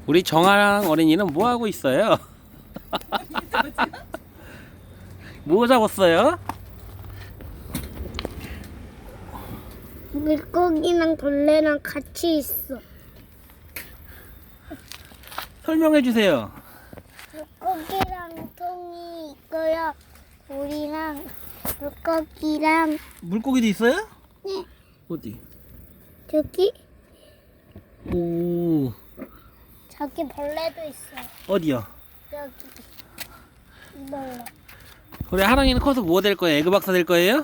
우리 정아랑 어린이는 뭐 하고 있어요? 뭐 잡았어요? 물고기랑 벌레랑 같이 있어. 설명해 주세요. 물고기랑 통이 있고요. 우리랑 물고기랑 물고기도 있어요? 네, 어디? 저기 오, 저기 벌레도 있어. 어디요? 여기 이 벌레. 우리 하랑이는 커서 뭐 될 거예요? 에그 박사 될 거예요?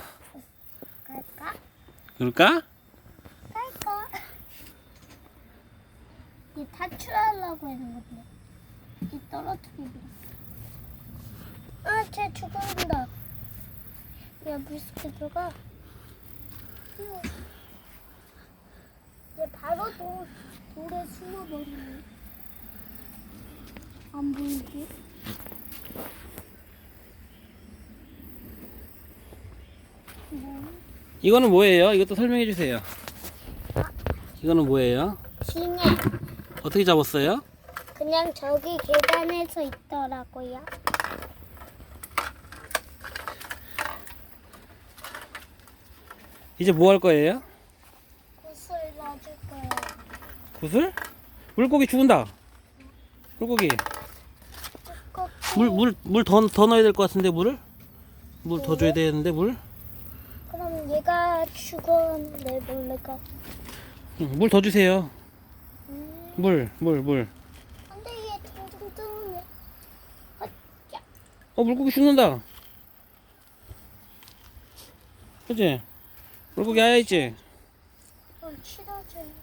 갈까? 그럴까? 갈까? 이 탈출하려고 하는 건데. 이 떨어뜨리고. 아, 쟤 죽어온다. 야, 물속에 들어가. 얘 바로 돌에 숨어버리네. 안 보이지? 이거는 뭐예요? 이것도 설명해 주세요. 이거는 뭐예요? 징해. 어떻게 잡았어요? 그냥 저기 계단에서 있더라고요. 이제 뭐 할 거예요? 구슬 넣어줄 거예요. 구슬? 물고기 죽은다. 물고기. 물 더 넣어야 될 것 같은데 물을? 물 더 줘야 되는데 물? 그럼 얘가 죽었는데 벌레가. 물 더 주세요. 음. 물. 근데 얘 둥둥 뜨네. 물고기 죽는다. 그치? 물고기 아야 있지? 치러줘요.